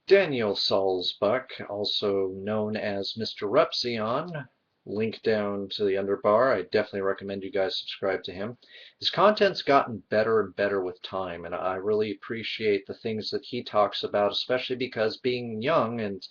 Daniel Salzbuck, also known as Mr. Repzion, link down to the underbar. I definitely recommend you guys subscribe to him. His content's gotten better and better with time, and I really appreciate the things that he talks about, especially because being young and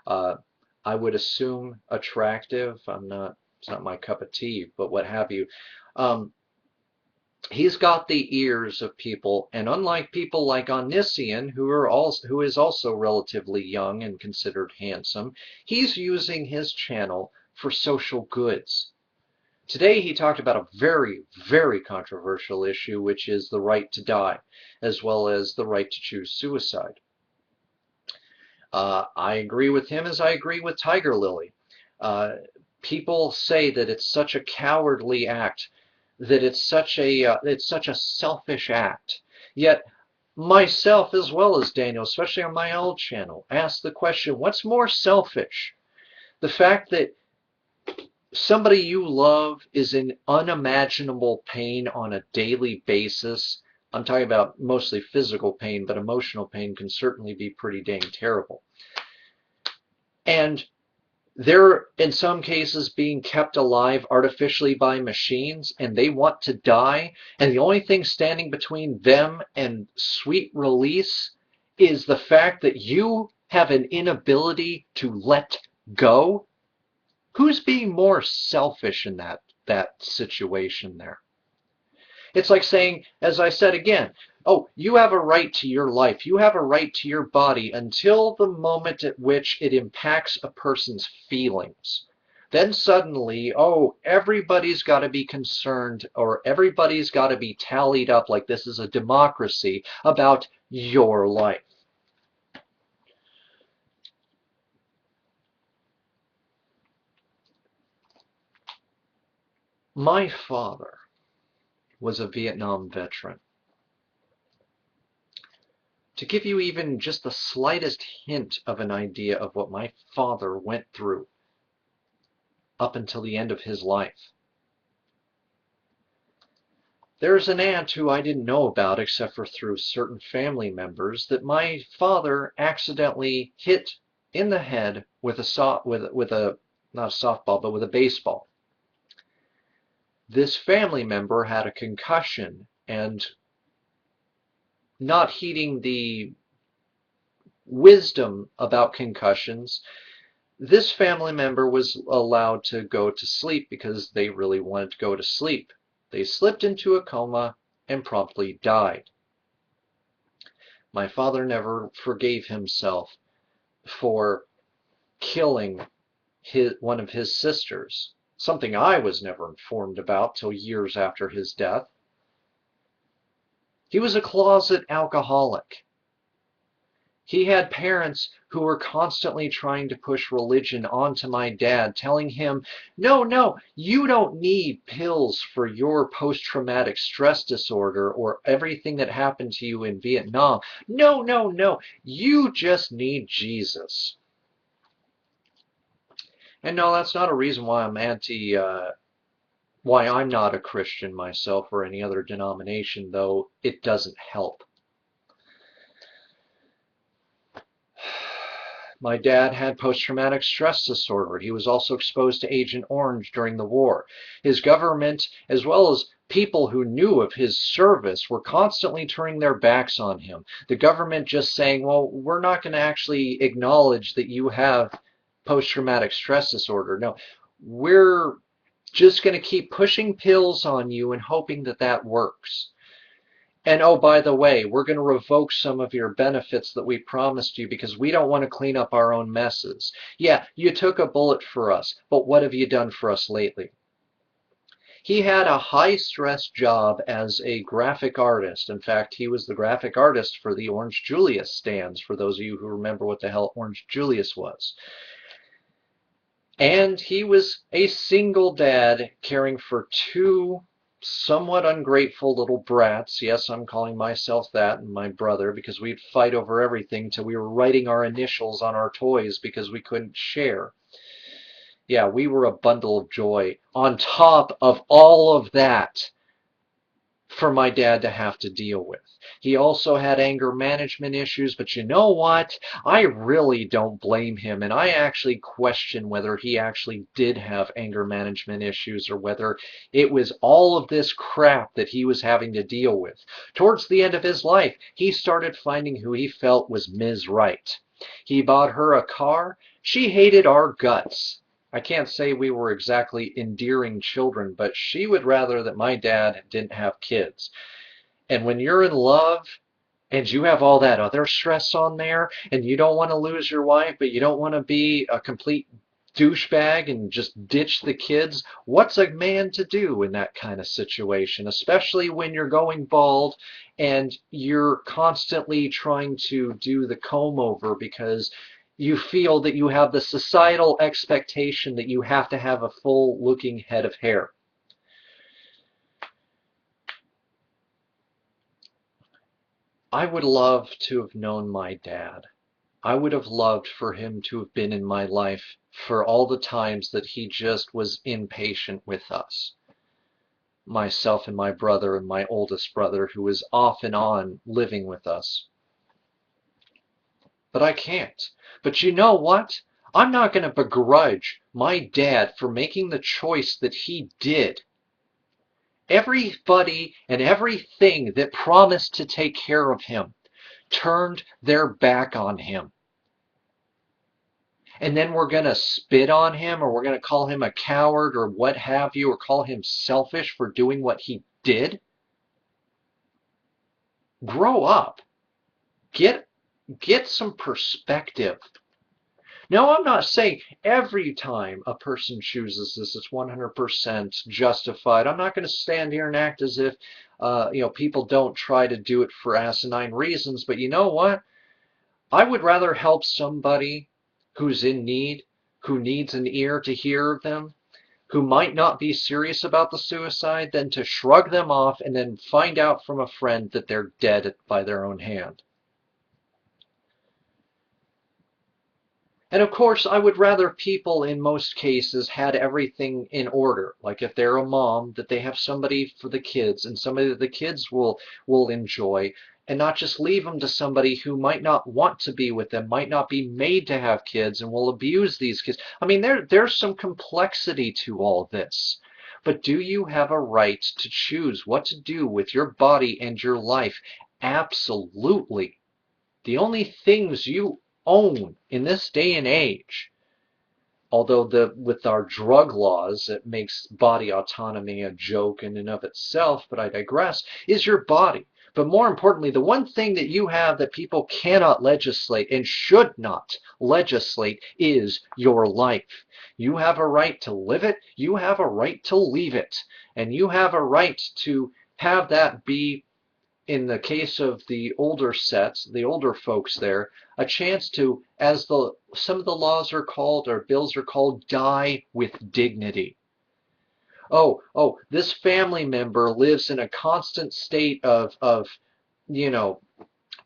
uh, I would assume attractive, it's not my cup of tea, but what have you. Um, he's got the ears of people, and unlike people like Onision, who is also relatively young and considered handsome, he's using his channel for social goods. Today he talked about a very, very controversial issue, which is the right to die, as well as the right to choose suicide. I agree with him as I agree with Tiger Lily. Uh, People say that it's such a cowardly act, that it's such a selfish act. Yet myself as well as Daniel, especially on my old channel, ask the question: what's more selfish? The fact that somebody you love is in unimaginable pain on a daily basis. I'm talking about mostly physical pain, but emotional pain can certainly be pretty dang terrible. And they're in some cases being kept alive artificially by machines, and they want to die, and the only thing standing between them and sweet release is the fact that you have an inability to let go. Who's being more selfish in that situation there? It's like saying, as I said again, oh, you have a right to your life. You have a right to your body until the moment at which it impacts a person's feelings. Then suddenly, oh, everybody's got to be concerned, or everybody's got to be tallied up like this is a democracy about your life. My father was a Vietnam veteran. To give you even just the slightest hint of an idea of what my father went through up until the end of his life. There's an aunt who I didn't know about except for through certain family members that my father accidentally hit in the head with a not a softball, but with a baseball. This family member had a concussion, and not heeding the wisdom about concussions, this family member was allowed to go to sleep because they really wanted to go to sleep. They slipped into a coma and promptly died. My father never forgave himself for killing one of his sisters, something I was never informed about till years after his death. He was a closet alcoholic. He had parents who were constantly trying to push religion onto my dad, telling him, no, no, you don't need pills for your post-traumatic stress disorder or everything that happened to you in Vietnam. No, no, no, you just need Jesus. And no, that's not a reason why why I'm not a Christian myself or any other denomination, though it doesn't help. My dad had post-traumatic stress disorder. He was also exposed to Agent Orange during the war. His government, as well as people who knew of his service, were constantly turning their backs on him. The government just saying, well, we're not going to actually acknowledge that you have post-traumatic stress disorder. No, we're just going to keep pushing pills on you and hoping that that works. And oh, by the way, we're going to revoke some of your benefits that we promised you because we don't want to clean up our own messes. Yeah, you took a bullet for us, but what have you done for us lately? He had a high-stress job as a graphic artist. In fact, he was the graphic artist for the Orange Julius stands, for those of you who remember what the hell Orange Julius was. And he was a single dad caring for two somewhat ungrateful little brats. Yes, I'm calling myself that and my brother because we'd fight over everything till we were writing our initials on our toys because we couldn't share. Yeah, we were a bundle of joy. On top of all of that, for my dad to have to deal with. He also had anger management issues, but you know what? I really don't blame him, and I actually question whether he actually did have anger management issues or whether it was all of this crap that he was having to deal with. Towards the end of his life, he started finding who he felt was Ms. Right. He bought her a car. She hated our guts. I can't say we were exactly endearing children, but she would rather that my dad didn't have kids. And when you're in love and you have all that other stress on there and you don't want to lose your wife, but you don't want to be a complete douchebag and just ditch the kids, what's a man to do in that kind of situation, especially when you're going bald and you're constantly trying to do the comb over because you feel that you have the societal expectation that you have to have a full looking head of hair. I would love to have known my dad. I would have loved for him to have been in my life for all the times that he just was impatient with us. Myself and my brother and my oldest brother, who was off and on living with us. But I can't. But you know what? I'm not going to begrudge my dad for making the choice that he did. Everybody and everything that promised to take care of him turned their back on him. And then we're going to spit on him, or we're going to call him a coward or what have you, or call him selfish for doing what he did? Grow up. Get some perspective. Now, I'm not saying every time a person chooses this, it's 100% justified. I'm not going to stand here and act as if people don't try to do it for asinine reasons. But you know what? I would rather help somebody who's in need, who needs an ear to hear them, who might not be serious about the suicide, than to shrug them off and then find out from a friend that they're dead by their own hand. And of course, I would rather people in most cases had everything in order. Like if they're a mom, that they have somebody for the kids and somebody that the kids will enjoy, and not just leave them to somebody who might not want to be with them, might not be made to have kids and will abuse these kids. I mean, there's some complexity to all this. But do you have a right to choose what to do with your body and your life? Absolutely. The only things you own in this day and age, although with our drug laws it makes body autonomy a joke in and of itself, but I digress, is your body. But more importantly, the one thing that you have that people cannot legislate and should not legislate is your life. You have a right to live it, you have a right to leave it, and you have a right to have that be, in the case of the older sets, the older folks there, a chance to, as some of the laws are called, or bills are called, die with dignity. Oh, this family member lives in a constant state of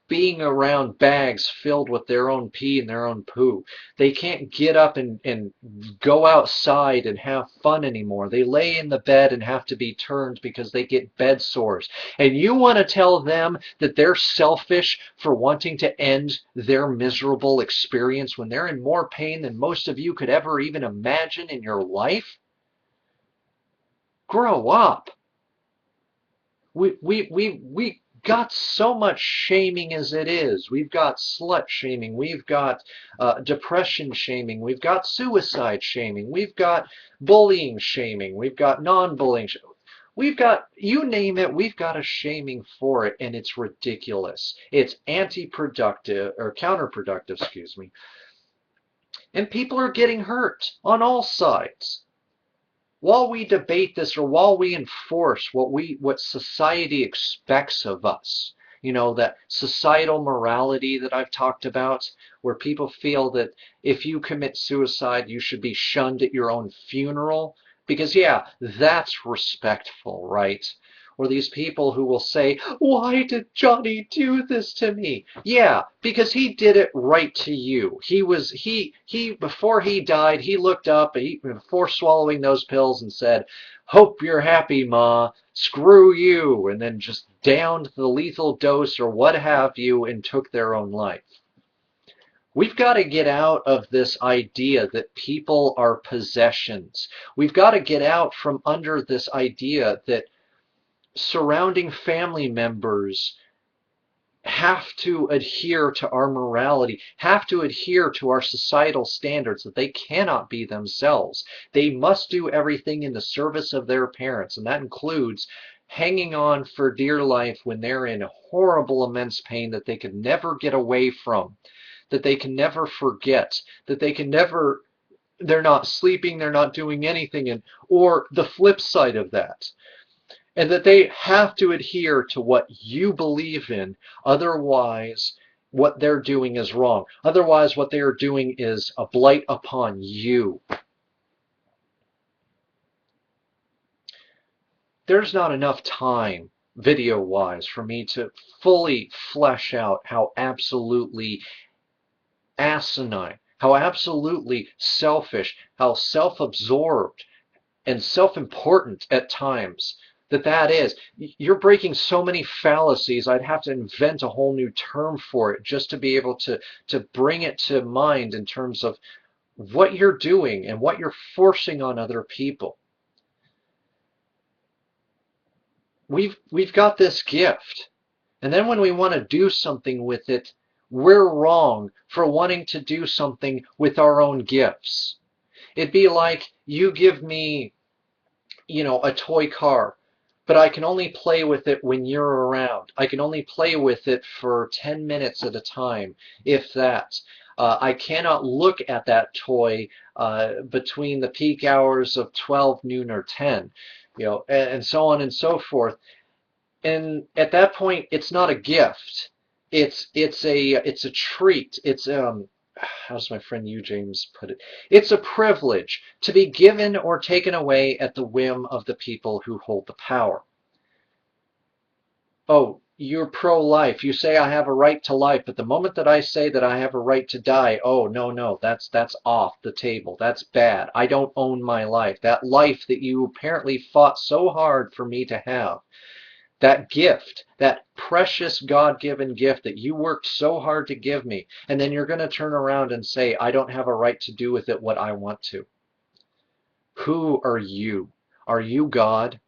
being around bags filled with their own pee and their own poo. They can't get up and go outside and have fun anymore. They lay in the bed and have to be turned because they get bed sores. And you want to tell them that they're selfish for wanting to end their miserable experience when they're in more pain than most of you could ever even imagine in your life? Grow up. We got so much shaming as it is. We've got slut shaming, we've got depression shaming, we've got suicide shaming, we've got bullying shaming, we've got non-bullying shaming. We've got, you name it, we've got a shaming for it, and it's ridiculous. It's anti-productive, or counterproductive, excuse me. And people are getting hurt on all sides. While we debate this, or while we enforce what society expects of us, that societal morality that I've talked about, where people feel that if you commit suicide, you should be shunned at your own funeral, because yeah, that's respectful, right? or these people who will say, why did Johnny do this to me? Yeah, because he did it right to you. He before he died, he looked up before swallowing those pills and said, hope you're happy, Ma. Screw you. And then just downed the lethal dose or what have you and took their own life. We've got to get out of this idea that people are possessions. We've got to get out from under this idea that surrounding family members have to adhere to our morality, have to adhere to our societal standards, that they cannot be themselves. They must do everything in the service of their parents, and that includes hanging on for dear life when they're in horrible, immense pain that they could never get away from, that they can never forget, that they can never, they're not sleeping, they're not doing anything, or the flip side of that. And that they have to adhere to what you believe in, otherwise what they're doing is wrong. Otherwise what they are doing is a blight upon you. There's not enough time, video-wise, for me to fully flesh out how absolutely asinine, how absolutely selfish, how self-absorbed and self-important at times that is. You're breaking so many fallacies, I'd have to invent a whole new term for it just to be able to bring it to mind in terms of what you're doing and what you're forcing on other people. We've got this gift, and then when we want to do something with it, we're wrong for wanting to do something with our own gifts. It'd be like you give me, a toy car, but I can only play with it when you're around. I can only play with it for 10 minutes at a time, if that. I cannot look at that toy between the peak hours of 12, noon, or 10, and so on and so forth. And at that point, it's not a gift. It's a treat. It's how does my friend Hugh James put it? It's a privilege to be given or taken away at the whim of the people who hold the power. Oh, you're pro-life. You say I have a right to life, but the moment that I say that I have a right to die, oh, no, that's off the table. That's bad. I don't own my life. That life that you apparently fought so hard for me to have. That gift, that precious God-given gift that you worked so hard to give me, and then you're going to turn around and say, I don't have a right to do with it what I want to. Who are you? Are you God?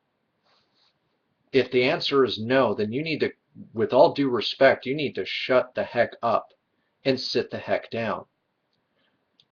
If the answer is no, then you need to, with all due respect, you need to shut the heck up and sit the heck down.